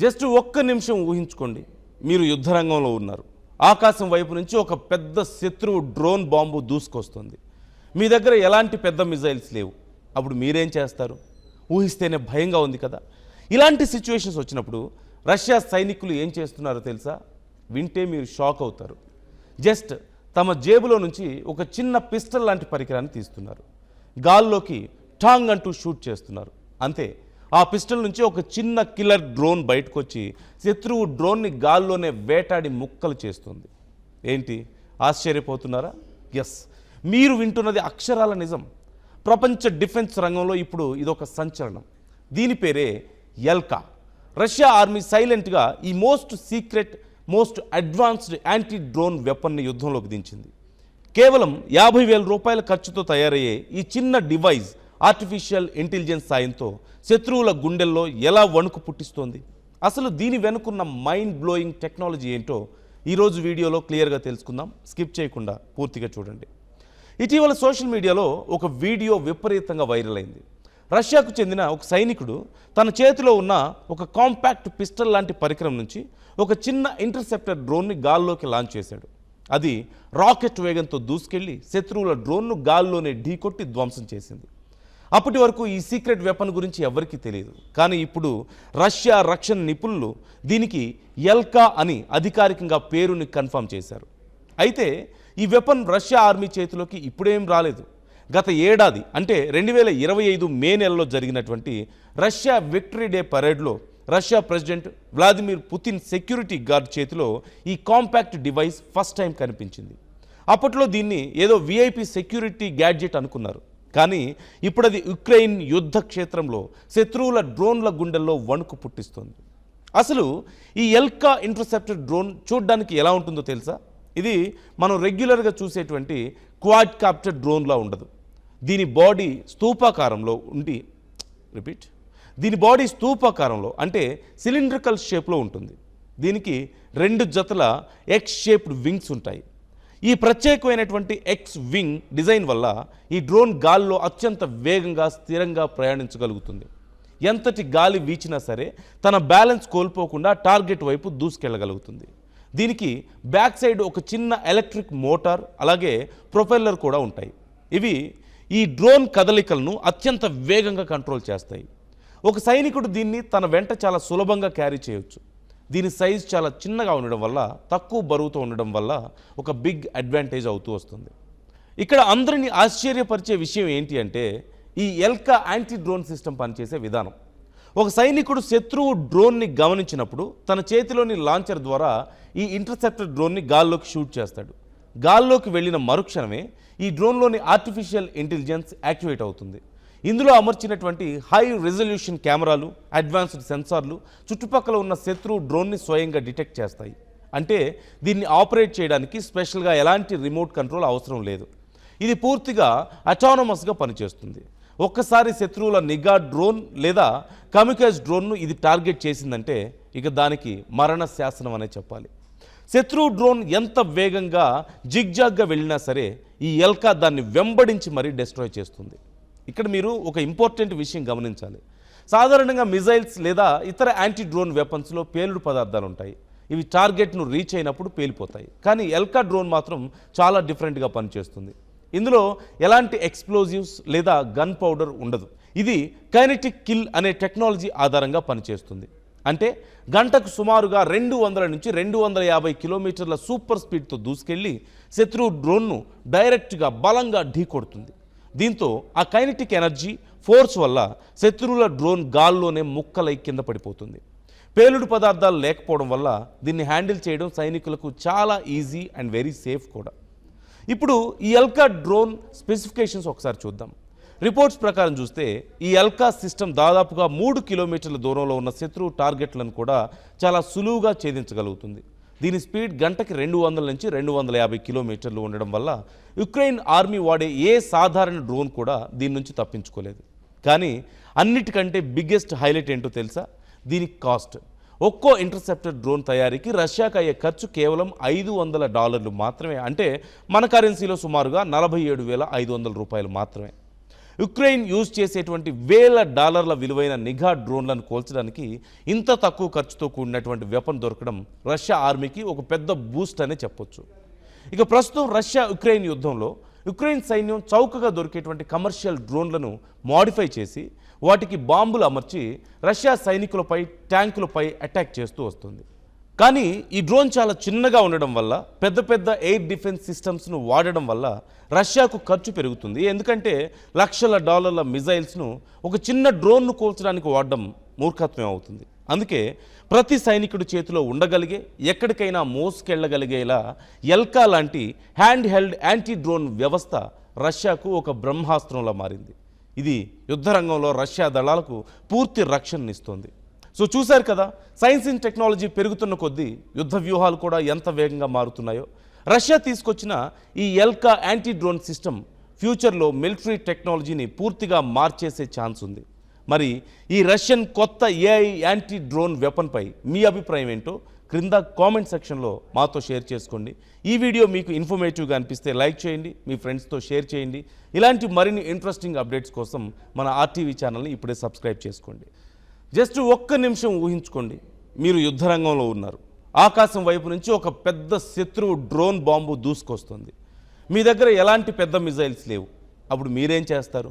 Just ఒక్క నిమిషం ఊహించుకోండి, మీరు యుద్ధరంగంలో ఉన్నారు. ఆకాశం వైపు నుంచి ఒక పెద్ద శత్రువు డ్రోన్ బాంబు దూసుకొస్తుంది. మీ దగ్గర ఎలాంటి పెద్ద మిజైల్స్ లేవు. అప్పుడు మీరేం చేస్తారు? ఊహిస్తేనే భయంగా ఉంది కదా. ఇలాంటి సిచ్యువేషన్స్ వచ్చినప్పుడు రష్యా సైనికులు ఏం చేస్తున్నారో తెలుసా? వింటే మీరు షాక్ అవుతారు. జస్ట్ తమ జేబులో నుంచి ఒక చిన్న పిస్టల్ లాంటి పరికరాన్ని తీస్తున్నారు. గాల్లోకి టాంగ్ అంటూ షూట్ చేస్తున్నారు. అంతే, ఆ పిస్టల్ నుంచి ఒక చిన్న కిల్లర్ డ్రోన్ బయటకు వచ్చి శత్రువు డ్రోన్ని గాల్లోనే వేటాడి ముక్కలు చేస్తుంది. ఏంటి, ఆశ్చర్యపోతున్నారా? ఎస్, మీరు వింటున్నది అక్షరాల నిజం. ప్రపంచ డిఫెన్స్ రంగంలో ఇప్పుడు ఇదొక సంచలనం. దీని పేరే ఎల్కా. రష్యా ఆర్మీ సైలెంట్గా ఈ most secret, most advanced anti drone వెపన్ని యుద్ధంలోకి దించింది. కేవలం 50,000 రూపాయల ఖర్చుతో తయారయ్యే ఈ చిన్న డివైస్ ఆర్టిఫిషియల్ ఇంటెలిజెన్స్ సాయంతో శత్రువుల గుండెల్లో ఎలా వణుకు పుట్టిస్తోంది? అసలు దీని వెనుకున్న మైండ్ బ్లోయింగ్ టెక్నాలజీ ఏంటో ఈరోజు వీడియోలో క్లియర్గా తెలుసుకుందాం. స్కిప్ చేయకుండా పూర్తిగా చూడండి. ఇటీవల సోషల్ మీడియాలో ఒక వీడియో విపరీతంగా వైరల్ అయింది. రష్యాకు చెందిన ఒక సైనికుడు తన చేతిలో ఉన్న ఒక కాంపాక్ట్ పిస్టల్ లాంటి పరికరం నుంచి ఒక చిన్న ఇంటర్సెప్టర్ డ్రోన్ని గాల్లోకి లాంచ్ చేశాడు. అది రాకెట్ వేగంతో దూసుకెళ్లి శత్రువుల డ్రోన్ను గాల్లోనే ఢీకొట్టి ధ్వంసం చేసింది. అప్పటి వరకు ఈ సీక్రెట్ వెపన్ గురించి ఎవరికీ తెలియదు. కానీ ఇప్పుడు రష్యా రక్షణ నిపుణులు దీనికి ఎల్కా అని అధికారికంగా పేరుని కన్ఫర్మ్ చేశారు. అయితే ఈ వెపన్ రష్యా ఆర్మీ చేతిలోకి ఇప్పుడేం రాలేదు. గత ఏడాది అంటే 2025 మే నెలలో జరిగినటువంటి రష్యా విక్టరీ డే పరేడ్లో Russia president Vladimir Putin security guard చేతిలో ఈ కాంపాక్ట్ డివైస్ ఫస్ట్ టైం కనిపించింది. అప్పట్లో దీన్ని ఏదో విఐపి సెక్యూరిటీ గ్యాడ్జెట్ అనుకున్నారు. కానీ ఇప్పుడు అది ఉక్రెయిన్ యుద్ధ క్షేత్రంలో శత్రువుల డ్రోన్ల గుండెల్లో వణుకు పుట్టిస్తోంది. అసలు ఈ ఎల్కా ఇంటర్సెప్టర్ డ్రోన్ చూడడానికి ఎలా ఉంటుందో తెలుసా? ఇది మనం రెగ్యులర్గా చూసేటువంటి క్వాడ్ కాప్టర్ డ్రోన్లా ఉండదు. దీని బాడీ స్తూపాకారంలో అంటే సిలిండ్రికల్ షేప్లో ఉంటుంది. దీనికి 2 జతల ఎక్స్ షేప్డ్ వింగ్స్ ఉంటాయి. ఈ ప్రత్యేకమైనటువంటి ఎక్స్ వింగ్ డిజైన్ వల్ల ఈ డ్రోన్ గాల్లో అత్యంత వేగంగా స్థిరంగా ప్రయాణించగలుగుతుంది. ఎంతటి గాలి వీచినా సరే తన బ్యాలెన్స్ కోల్పోకుండా టార్గెట్ వైపు దూసుకెళ్లగలుగుతుంది. దీనికి బ్యాక్ సైడ్ ఒక చిన్న ఎలక్ట్రిక్ మోటార్ అలాగే ప్రొపెల్లర్ కూడా ఉంటాయి. ఇవి ఈ డ్రోన్ కదలికలను అత్యంత వేగంగా కంట్రోల్ చేస్తాయి. ఒక సైనికుడు దీన్ని తన వెంట చాలా సులభంగా క్యారీ చేయొచ్చు. దీని సైజ్ చాలా చిన్నగా ఉండడం వల్ల, తక్కువ బరువుతో ఉండడం వల్ల ఒక బిగ్ అడ్వాంటేజ్ అవుతూ వస్తుంది. ఇక్కడ అందరినీ ఆశ్చర్యపరిచే విషయం ఏంటి అంటే ఈ ఎల్కా యాంటీ డ్రోన్ సిస్టమ్ పనిచేసే విధానం. ఒక సైనికుడు శత్రువు డ్రోన్ని గమనించినప్పుడు తన చేతిలోని లాంచర్ ద్వారా ఈ ఇంటర్సెప్టర్ డ్రోన్ని గాల్లోకి షూట్ చేస్తాడు. గాల్లోకి వెళ్ళిన మరుక్షణమే ఈ డ్రోన్లోని ఆర్టిఫిషియల్ ఇంటెలిజెన్స్ యాక్టివేట్ అవుతుంది. ఇందులో అమర్చినటువంటి హై రెజల్యూషన్ కెమెరాలు, అడ్వాన్స్డ్ సెన్సార్లు చుట్టుపక్కల ఉన్న శత్రువు డ్రోన్ని స్వయంగా డిటెక్ట్ చేస్తాయి. అంటే దీన్ని ఆపరేట్ చేయడానికి స్పెషల్గా ఎలాంటి రిమోట్ కంట్రోల్ అవసరం లేదు. ఇది పూర్తిగా అటానమస్గా పనిచేస్తుంది. ఒక్కసారి శత్రువుల నిఘా డ్రోన్ లేదా కమికాజ్ డ్రోన్ను ఇది టార్గెట్ చేసిందంటే ఇక దానికి మరణ శాసనం అనే చెప్పాలి. శత్రువు డ్రోన్ ఎంత వేగంగా జిగ్జాగ్గా వెళ్ళినా సరే ఈ ఎల్కా దాన్ని వెంబడించి మరీ డిస్ట్రాయ్ చేస్తుంది. ఇక్కడ మీరు ఒక ఇంపార్టెంట్ విషయం గమనించాలి. సాధారణంగా మిజైల్స్ లేదా ఇతర యాంటీ డ్రోన్ వెపన్స్లో పేలుడు పదార్థాలు ఉంటాయి. ఇవి టార్గెట్ను రీచ్ అయినప్పుడు పేలిపోతాయి. కానీ ఎల్కా డ్రోన్ మాత్రం చాలా డిఫరెంట్గా పనిచేస్తుంది. ఇందులో ఎలాంటి ఎక్స్ప్లోజివ్స్ లేదా గన్ పౌడర్ ఉండదు. ఇది కైనెటిక్ కిల్ అనే టెక్నాలజీ ఆధారంగా పనిచేస్తుంది. అంటే గంటకు సుమారుగా 200 నుంచి 250 కిలోమీటర్ల సూపర్ స్పీడ్తో దూసుకెళ్లి శత్రువు డ్రోన్ను డైరెక్ట్గా బలంగా ఢీకొడుతుంది. దీంతో ఆ కైనెటిక్ ఎనర్జీ ఫోర్స్ వల్ల శత్రువుల డ్రోన్ గాల్లోనే ముక్కలై కింద పడిపోతుంది. పేలుడు పదార్థాలు లేకపోవడం వల్ల దీన్ని హ్యాండిల్ చేయడం సైనికులకు చాలా ఈజీ అండ్ వెరీ సేఫ్ కూడా. ఇప్పుడు ఈ ఎల్కా డ్రోన్ స్పెసిఫికేషన్స్ ఒకసారి చూద్దాం. రిపోర్ట్స్ ప్రకారం చూస్తే ఈ ఎల్కా సిస్టమ్ దాదాపుగా 3 కిలోమీటర్ల దూరంలో ఉన్న శత్రువు టార్గెట్లను కూడా చాలా సులువుగా ఛేదించగలుగుతుంది. దీని స్పీడ్ గంటకి 200 నుంచి 250 కిలోమీటర్లు ఉండడం వల్ల యుక్రెయిన్ ఆర్మీ వాడే ఏ సాధారణ డ్రోన్ కూడా దీని నుంచి తప్పించుకోలేదు. కానీ అన్నిటికంటే బిగ్గెస్ట్ హైలైట్ ఏంటో తెలుసా? దీని కాస్ట్. ఒక్కో ఇంటర్సెప్టర్ డ్రోన్ తయారీకి రష్యాకు అయ్యే ఖర్చు కేవలం $500 మాత్రమే. అంటే మన కరెన్సీలో సుమారుగా 47,500 రూపాయలు మాత్రమే. ఉక్రెయిన్ యూజ్ చేసేటువంటి వేల డాలర్ల విలువైన నిఘా డ్రోన్లను కోల్చడానికి ఇంత తక్కువ ఖర్చుతో కూడినటువంటి వెపన్ దొరకడం రష్యా ఆర్మీకి ఒక పెద్ద బూస్ట్ అనే చెప్పొచ్చు. ఇక ప్రస్తుతం రష్యా ఉక్రెయిన్ యుద్ధంలో ఉక్రెయిన్ సైన్యం చౌకగా దొరికేటువంటి కమర్షియల్ డ్రోన్లను మోడిఫై చేసి వాటికి బాంబులు అమర్చి రష్యా సైనికులపై ట్యాంకులపై అటాక్ చేస్తూ వస్తుంది. కానీ ఈ డ్రోన్ చాలా చిన్నగా ఉండడం వల్ల పెద్ద పెద్ద ఎయిర్ డిఫెన్స్ సిస్టమ్స్ను వాడడం వల్ల రష్యాకు ఖర్చు పెరుగుతుంది. ఎందుకంటే లక్షల డాలర్ల మిజైల్స్ను ఒక చిన్న డ్రోన్ను కూల్చడానికి వాడడం మూర్ఖత్వం అవుతుంది. అందుకే ప్రతి సైనికుడి చేతిలో ఉండగలిగే ఎక్కడికైనా మోసుకెళ్లగలిగేలా ఎల్కా లాంటి హ్యాండ్ హెల్డ్ యాంటీ డ్రోన్ వ్యవస్థ రష్యాకు ఒక బ్రహ్మాస్త్రంలా మారింది. ఇది యుద్ధరంగంలో రష్యా దళాలకు పూర్తి రక్షణనిస్తోంది. సో చూశారు కదా, సైన్స్ అండ్ టెక్నాలజీ పెరుగుతున్న కొద్దీ యుద్ధ వ్యూహాలు కూడా ఎంత వేగంగా మారుతున్నాయో. రష్యా తీసుకొచ్చిన ఈ ఎల్కా యాంటీ డ్రోన్ సిస్టమ్ ఫ్యూచర్లో మిలిటరీ టెక్నాలజీని పూర్తిగా మార్చేసే ఛాన్స్ ఉంది. మరి ఈ రష్యన్ కొత్త ఏఐ యాంటీ డ్రోన్ వెపన్పై మీ అభిప్రాయం ఏంటో క్రింద కామెంట్ సెక్షన్లో మాతో షేర్ చేసుకోండి. ఈ వీడియో మీకు ఇన్ఫర్మేటివ్గా అనిపిస్తే లైక్ చేయండి, మీ ఫ్రెండ్స్తో షేర్ చేయండి. ఇలాంటి మరిన్ని ఇంట్రెస్టింగ్ అప్డేట్స్ కోసం మన ఆర్టీవీ ఛానల్ని ఇప్పుడే సబ్స్క్రైబ్ చేసుకోండి. జస్ట్ ఒక్క నిమిషం ఊహించుకోండి, మీరు యుద్ధరంగంలో ఉన్నారు. ఆకాశం వైపు నుంచి ఒక పెద్ద శత్రువు డ్రోన్ బాంబు దూసుకొస్తుంది. మీ దగ్గర ఎలాంటి పెద్ద మిజైల్స్ లేవు. అప్పుడు మీరేం చేస్తారు?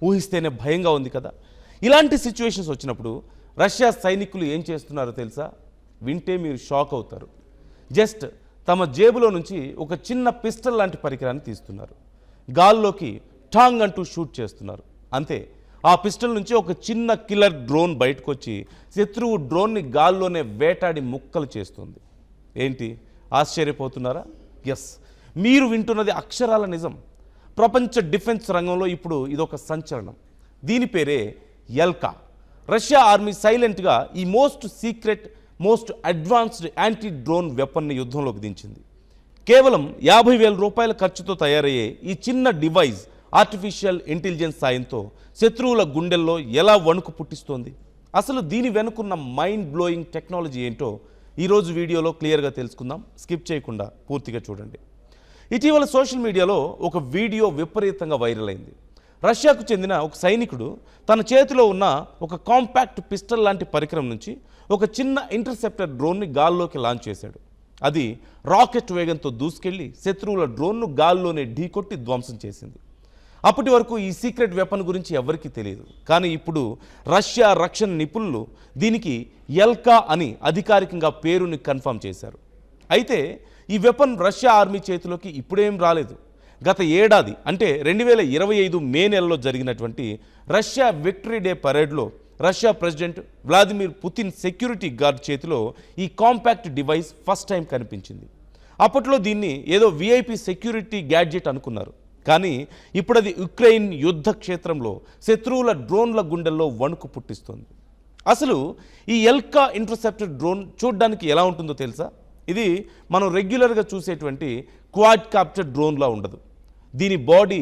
ఊహిస్తేనే భయంగా ఉంది కదా. ఇలాంటి సిచ్యువేషన్స్ వచ్చినప్పుడు రష్యా సైనికులు ఏం చేస్తున్నారో తెలుసా? వింటే మీరు షాక్ అవుతారు. జస్ట్ తమ జేబులో నుంచి ఒక చిన్న పిస్టల్ లాంటి పరికరాన్ని తీస్తున్నారు. గాల్లోకి టాంగ్ అంటూ షూట్ చేస్తున్నారు. అంతే, ఆ పిస్టల్ నుంచి ఒక చిన్న కిల్లర్ డ్రోన్ బయటకు వచ్చి శత్రువు డ్రోన్ని గాల్లోనే వేటాడి ముక్కలు చేస్తుంది. ఏంటి, ఆశ్చర్యపోతున్నారా? ఎస్, మీరు వింటున్నది అక్షరాల నిజం. ప్రపంచ డిఫెన్స్ రంగంలో ఇప్పుడు ఇదొక సంచలనం. దీని పేరే ఎల్కా. రష్యా ఆర్మీ సైలెంట్గా ఈ most secret, most advanced anti drone వెపన్ని యుద్ధంలోకి దించింది. కేవలం 50,000 రూపాయల ఖర్చుతో తయారయ్యే ఈ చిన్న డివైస్ ఆర్టిఫిషియల్ ఇంటెలిజెన్స్ సాయంతో శత్రువుల గుండెల్లో ఎలా వణుకు పుట్టిస్తోంది? అసలు దీని వెనుకున్న మైండ్ బ్లోయింగ్ టెక్నాలజీ ఏంటో ఈరోజు వీడియోలో క్లియర్గా తెలుసుకుందాం. స్కిప్ చేయకుండా పూర్తిగా చూడండి. ఇటీవల సోషల్ మీడియాలో ఒక వీడియో విపరీతంగా వైరల్ అయింది. రష్యాకు చెందిన ఒక సైనికుడు తన చేతిలో ఉన్న ఒక కాంపాక్ట్ పిస్టల్ లాంటి పరికరం నుంచి ఒక చిన్న ఇంటర్సెప్టర్ డ్రోన్ని గాల్లోకి లాంచ్ చేశాడు. అది రాకెట్ వేగంతో దూసుకెళ్లి శత్రువుల డ్రోన్ను గాల్లోనే ఢీకొట్టి ధ్వంసం చేసింది. అప్పటి వరకు ఈ సీక్రెట్ వెపన్ గురించి ఎవరికీ తెలియదు. కానీ ఇప్పుడు రష్యా రక్షణ నిపుణులు దీనికి ఎల్కా అని అధికారికంగా పేరుని కన్ఫర్మ్ చేశారు. అయితే ఈ వెపన్ రష్యా ఆర్మీ చేతిలోకి ఇప్పుడేం రాలేదు. గత ఏడాది అంటే 2025 మే నెలలో జరిగినటువంటి రష్యా విక్టరీ డే పరేడ్లో Russia president Vladimir Putin security guard చేతిలో ఈ కాంపాక్ట్ డివైస్ ఫస్ట్ టైం కనిపించింది. అప్పట్లో దీన్ని ఏదో విఐపి సెక్యూరిటీ గ్యాడ్జెట్ అనుకున్నారు. కానీ ఇప్పుడు అది ఉక్రెయిన్ యుద్ధ క్షేత్రంలో శత్రువుల డ్రోన్ల గుండెల్లో వణుకు పుట్టిస్తోంది. అసలు ఈ ఎల్కా ఇంటర్సెప్టర్ డ్రోన్ చూడ్డానికి ఎలా ఉంటుందో తెలుసా? ఇది మనం రెగ్యులర్గా చూసేటువంటి క్వాడ్ కాప్టర్ డ్రోన్లా ఉండదు. దీని బాడీ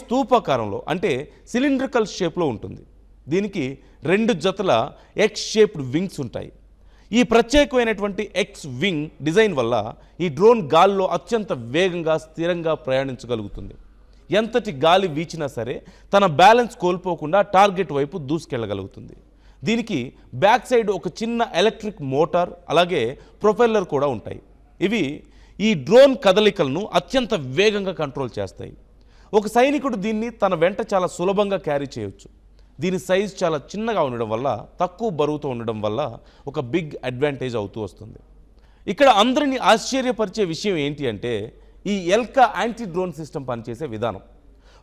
స్తూపాకారంలో అంటే సిలిండ్రికల్ షేప్లో ఉంటుంది. దీనికి 2 జతల ఎక్స్ షేప్డ్ వింగ్స్ ఉంటాయి. ఈ ప్రత్యేకమైనటువంటి ఎక్స్ వింగ్ డిజైన్ వల్ల ఈ డ్రోన్ గాల్లో అత్యంత వేగంగా స్థిరంగా ప్రయాణించగలుగుతుంది. ఎంతటి గాలి వీచినా సరే తన బ్యాలెన్స్ కోల్పోకుండా టార్గెట్ వైపు దూసుకెళ్లగలుగుతుంది. దీనికి బ్యాక్ సైడ్ ఒక చిన్న ఎలక్ట్రిక్ మోటార్ అలాగే ప్రొపెల్లర్ కూడా ఉంటాయి. ఇవి ఈ డ్రోన్ కదలికలను అత్యంత వేగంగా కంట్రోల్ చేస్తాయి. ఒక సైనికుడు దీన్ని తన వెంట చాలా సులభంగా క్యారీ చేయవచ్చు. దీని సైజ్ చాలా చిన్నగా ఉండడం వల్ల, తక్కువ బరువుతో ఉండడం వల్ల ఒక బిగ్ అడ్వాంటేజ్ అవుతూ వస్తుంది. ఇక్కడ అందరినీ ఆశ్చర్యపరిచే విషయం ఏంటి అంటే ఈ ఎల్కా యాంటీ డ్రోన్ సిస్టమ్ పనిచేసే విధానం.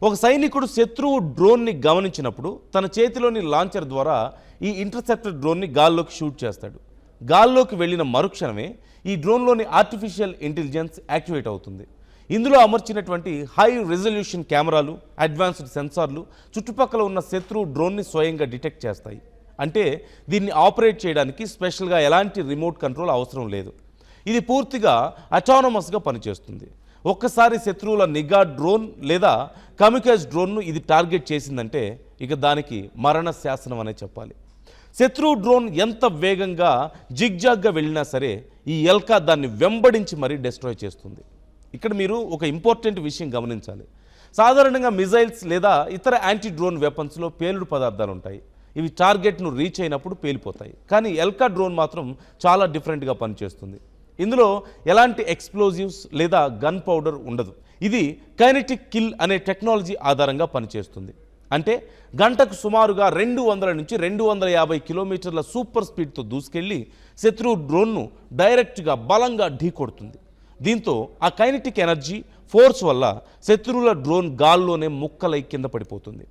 ఒక సైనికుడు శత్రువు డ్రోన్ని గమనించినప్పుడు తన చేతిలోని లాంచర్ ద్వారా ఈ ఇంటర్సెప్టర్ డ్రోన్ని గాల్లోకి షూట్ చేస్తాడు. గాల్లోకి వెళ్ళిన మరుక్షణమే ఈ డ్రోన్లోని ఆర్టిఫిషియల్ ఇంటెలిజెన్స్ యాక్టివేట్ అవుతుంది. ఇందులో అమర్చినటువంటి హై రెజల్యూషన్ కెమెరాలు, అడ్వాన్స్డ్ సెన్సార్లు చుట్టుపక్కల ఉన్న శత్రువు డ్రోన్ని స్వయంగా డిటెక్ట్ చేస్తాయి. అంటే దీన్ని ఆపరేట్ చేయడానికి స్పెషల్గా ఎలాంటి రిమోట్ కంట్రోల్ అవసరం లేదు. ఇది పూర్తిగా అటానమస్గా పనిచేస్తుంది. ఒక్కసారి శత్రువుల నిఘా డ్రోన్ లేదా కమికాజ్ డ్రోన్ను ఇది టార్గెట్ చేసిందంటే ఇక దానికి మరణ శాసనం అనే చెప్పాలి. శత్రువు డ్రోన్ ఎంత వేగంగా జిగ్జాగ్గా వెళ్ళినా సరే ఈ ఎల్కా దాన్ని వెంబడించి మరీ డెస్ట్రాయ్ చేస్తుంది. ఇక్కడ మీరు ఒక ఇంపార్టెంట్ విషయం గమనించాలి. సాధారణంగా మిజైల్స్ లేదా ఇతర యాంటీ డ్రోన్ వెపన్స్లో పేలుడు పదార్థాలు ఉంటాయి. ఇవి టార్గెట్ను రీచ్ అయినప్పుడు పేలిపోతాయి. కానీ ఎల్కా డ్రోన్ మాత్రం చాలా డిఫరెంట్గా పనిచేస్తుంది. ఇందులో ఎలాంటి ఎక్స్ప్లోజివ్స్ లేదా గన్ పౌడర్ ఉండదు. ఇది కైనెటిక్ కిల్ అనే టెక్నాలజీ ఆధారంగా పనిచేస్తుంది. అంటే గంటకు సుమారుగా 200 నుంచి 250 కిలోమీటర్ల సూపర్ స్పీడ్తో దూసుకెళ్లి శత్రువు డ్రోన్ను డైరెక్ట్గా బలంగా ఢీకొడుతుంది. దీంతో ఆ కైనెటిక్ ఎనర్జీ ఫోర్స్ వల్ల శత్రువుల డ్రోన్ గాల్లోనే ముక్కలై కింద పడిపోతుంది.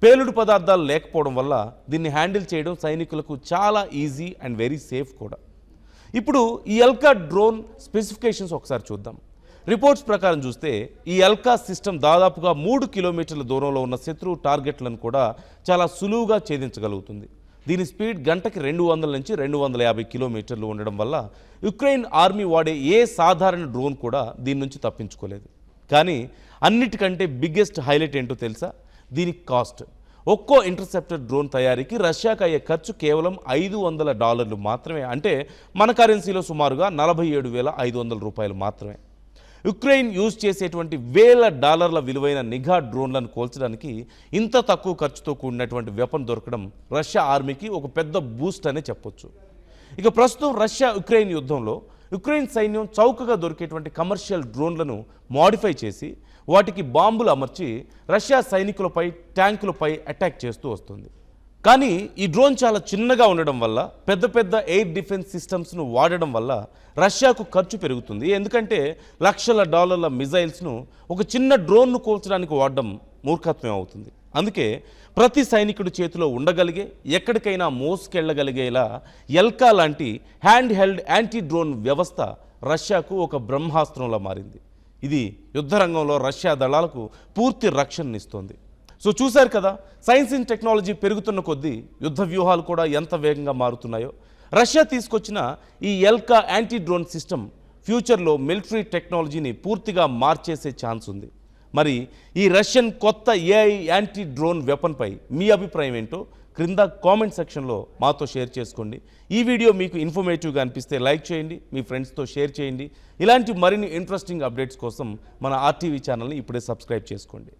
పేలుడు పదార్థాలు లేకపోవడం వల్ల దీన్ని హ్యాండిల్ చేయడం సైనికులకు చాలా ఈజీ అండ్ వెరీ సేఫ్ కూడా. ఇప్పుడు ఈ ఎల్కా డ్రోన్ స్పెసిఫికేషన్స్ ఒకసారి చూద్దాం. రిపోర్ట్స్ ప్రకారం చూస్తే ఈ ఎల్కా సిస్టమ్ దాదాపుగా 3 కిలోమీటర్ల దూరంలో ఉన్న శత్రువు టార్గెట్లను కూడా చాలా సులువుగా ఛేదించగలుగుతుంది. దీని స్పీడ్ గంటకి 200 నుంచి 250 కిలోమీటర్లు ఉండడం వల్ల యుక్రెయిన్ ఆర్మీ వాడే ఏ సాధారణ డ్రోన్ కూడా దీని నుంచి తప్పించుకోలేదు. కానీ అన్నిటికంటే బిగ్గెస్ట్ హైలైట్ ఏంటో తెలుసా? దీని కాస్ట్. ఒక్కో ఇంటర్సెప్టర్ డ్రోన్ తయారీకి రష్యాకు అయ్యే ఖర్చు కేవలం $500 మాత్రమే. అంటే మన కరెన్సీలో సుమారుగా $47,500 మాత్రమే. యుక్రెయిన్ యూజ్ చేసేటువంటి $1,000 విలువైన నిఘా డ్రోన్లను కోల్చడానికి ఇంత తక్కువ ఖర్చుతో కూడినటువంటి వెపన్ దొరకడం రష్యా ఆర్మీకి ఒక పెద్ద బూస్ట్ అనే చెప్పొచ్చు. ఇక ప్రస్తుతం రష్యా యుక్రెయిన్ యుద్ధంలో యుక్రెయిన్ సైన్యం చౌకగా దొరికేటువంటి కమర్షియల్ డ్రోన్లను మోడిఫై చేసి వాటికి బాంబులు అమర్చి రష్యా సైనికులపై, ట్యాంకులపై అటాక్ చేస్తూ వస్తుంది. కానీ ఈ డ్రోన్ చాలా చిన్నగా ఉండడం వల్ల, పెద్ద పెద్ద ఎయిర్ డిఫెన్స్ సిస్టమ్స్ను వాడడం వల్ల రష్యాకు ఖర్చు పెరుగుతుంది. ఎందుకంటే లక్షల డాలర్ల మిజైల్స్ను ఒక చిన్న డ్రోన్ను కూల్చడానికి వాడడం మూర్ఖత్వం అవుతుంది. అందుకే ప్రతి సైనికుడి చేతిలో ఉండగలిగే, ఎక్కడికైనా మోసుకెళ్లగలిగేలా ఎల్కా లాంటి హ్యాండ్ హెల్డ్ యాంటీ డ్రోన్ వ్యవస్థ రష్యాకు ఒక బ్రహ్మాస్త్రంలా మారింది. ఇది యుద్ధరంగంలో రష్యా దళాలకు పూర్తి రక్షణనిస్తోంది. సో చూశారు కదా, సైన్స్ అండ్ టెక్నాలజీ పెరుగుతున్న కొద్దీ యుద్ధ వ్యూహాలు కూడా ఎంత వేగంగా మారుతున్నాయో. రష్యా తీసుకొచ్చిన ఈ ఎల్కా యాంటీ డ్రోన్ సిస్టమ్ ఫ్యూచర్లో మిలిటరీ టెక్నాలజీని పూర్తిగా మార్చేసే ఛాన్స్ ఉంది. మరి ఈ రష్యన్ కొత్త ఏఐ యాంటీ డ్రోన్ వెపన్పై మీ అభిప్రాయం ఏంటో క్రింద కామెంట్ సెక్షన్లో మాతో షేర్ చేసుకోండి. ఈ వీడియో మీకు ఇన్ఫర్మేటివ్గా అనిపిస్తే లైక్ చేయండి, మీ ఫ్రెండ్స్తో షేర్ చేయండి. ఇలాంటి మరిన్ని ఇంట్రెస్టింగ్ అప్డేట్స్ కోసం మన ఆర్టీవీ ఛానల్ని ఇప్పుడే సబ్స్క్రైబ్ చేసుకోండి.